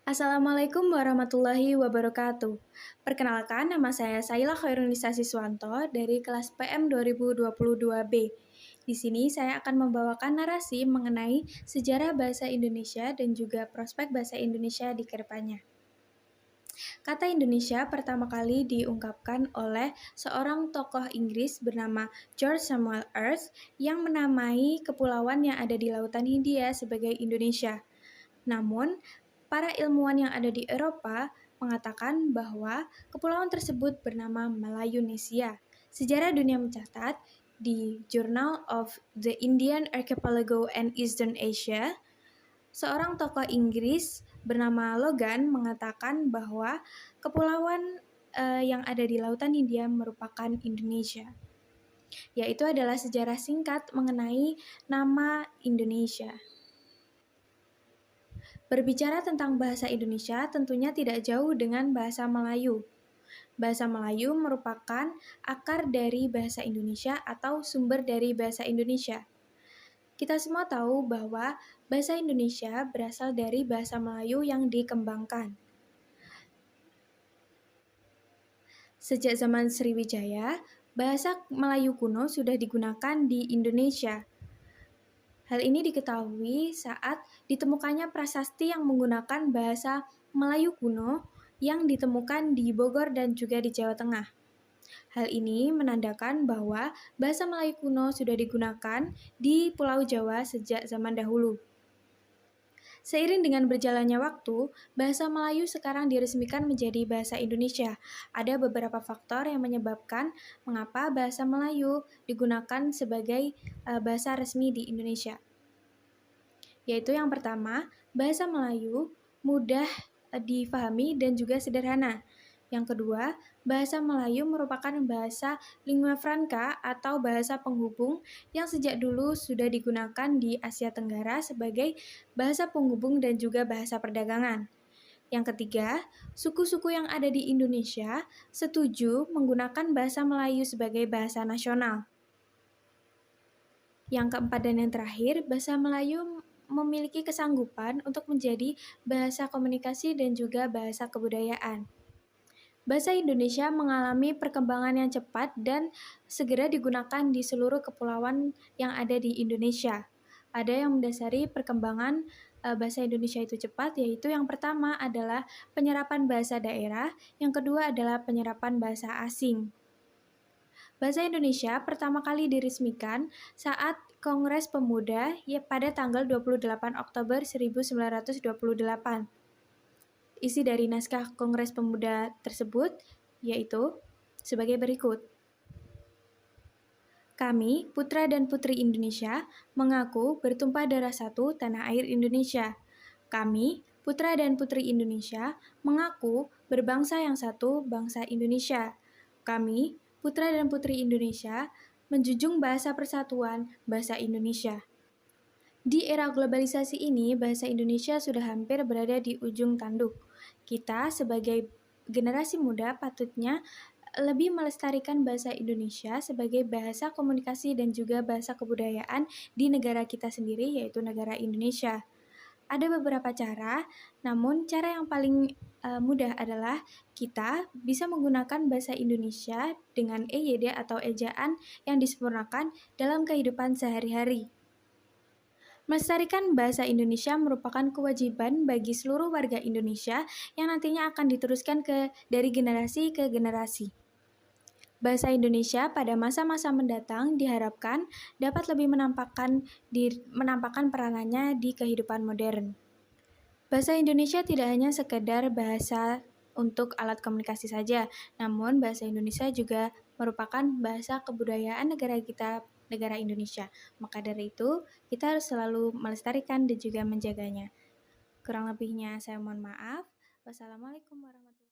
Assalamualaikum warahmatullahi wabarakatuh. Perkenalkan, nama saya Saila Khairunisa Siswanto dari kelas PM 2022B. Di sini saya akan membawakan narasi mengenai sejarah bahasa Indonesia dan juga prospek bahasa Indonesia di kedepannya. Kata Indonesia pertama kali diungkapkan oleh seorang tokoh Inggris bernama George Samuel Earth yang menamai kepulauan yang ada di Lautan Hindia sebagai Indonesia. Namun, para ilmuwan yang ada di Eropa mengatakan bahwa kepulauan tersebut bernama Melayunesia. Sejarah dunia mencatat di Journal of the Indian Archipelago and Eastern Asia, seorang tokoh Inggris bernama Logan mengatakan bahwa kepulauan yang ada di Lautan Hindia merupakan Indonesia. Yaitu adalah sejarah singkat mengenai nama Indonesia. Berbicara tentang bahasa Indonesia tentunya tidak jauh dengan bahasa Melayu. Bahasa Melayu merupakan akar dari bahasa Indonesia atau sumber dari bahasa Indonesia. Kita semua tahu bahwa bahasa Indonesia berasal dari bahasa Melayu yang dikembangkan. Sejak zaman Sriwijaya, bahasa Melayu kuno sudah digunakan di Indonesia. Hal ini diketahui saat ditemukannya prasasti yang menggunakan bahasa Melayu kuno yang ditemukan di Bogor dan juga di Jawa Tengah. Hal ini menandakan bahwa bahasa Melayu kuno sudah digunakan di Pulau Jawa sejak zaman dahulu. Seiring dengan berjalannya waktu, bahasa Melayu sekarang diresmikan menjadi bahasa Indonesia. Ada beberapa faktor yang menyebabkan mengapa bahasa Melayu digunakan sebagai bahasa resmi di Indonesia. Yaitu yang pertama, bahasa Melayu mudah difahami dan juga sederhana. Yang kedua, bahasa Melayu merupakan bahasa lingua franca atau bahasa penghubung yang sejak dulu sudah digunakan di Asia Tenggara sebagai bahasa penghubung dan juga bahasa perdagangan. Yang ketiga, suku-suku yang ada di Indonesia setuju menggunakan bahasa Melayu sebagai bahasa nasional. Yang keempat dan yang terakhir, bahasa Melayu memiliki kesanggupan untuk menjadi bahasa komunikasi dan juga bahasa kebudayaan. Bahasa Indonesia mengalami perkembangan yang cepat dan segera digunakan di seluruh kepulauan yang ada di Indonesia. Ada yang mendasari perkembangan bahasa Indonesia itu cepat, yaitu yang pertama adalah penyerapan bahasa daerah, yang kedua adalah penyerapan bahasa asing. Bahasa Indonesia pertama kali diresmikan saat Kongres Pemuda pada tanggal 28 Oktober 1928. Isi dari naskah Kongres Pemuda tersebut yaitu sebagai berikut. Kami, putra dan putri Indonesia, mengaku bertumpah darah satu tanah air Indonesia. Kami, putra dan putri Indonesia, mengaku berbangsa yang satu, bangsa Indonesia. Kami, putra dan putri Indonesia, menjunjung bahasa persatuan, bahasa Indonesia. Di era globalisasi ini, bahasa Indonesia sudah hampir berada di ujung tanduk. Kita sebagai generasi muda patutnya lebih melestarikan bahasa Indonesia sebagai bahasa komunikasi dan juga bahasa kebudayaan di negara kita sendiri, yaitu negara Indonesia. Ada beberapa cara, namun cara yang paling mudah adalah kita bisa menggunakan bahasa Indonesia dengan EYD atau ejaan yang disempurnakan dalam kehidupan sehari-hari. Melestarikan bahasa Indonesia merupakan kewajiban bagi seluruh warga Indonesia yang nantinya akan diteruskan dari generasi ke generasi. Bahasa Indonesia pada masa-masa mendatang diharapkan dapat lebih menampakkan peranannya di kehidupan modern. Bahasa Indonesia tidak hanya sekedar bahasa untuk alat komunikasi saja, namun bahasa Indonesia juga merupakan bahasa kebudayaan negara kita, negara Indonesia. Maka dari itu, kita harus selalu melestarikan dan juga menjaganya. Kurang lebihnya saya mohon maaf. Wassalamualaikum warahmatullahi wabarakatuh.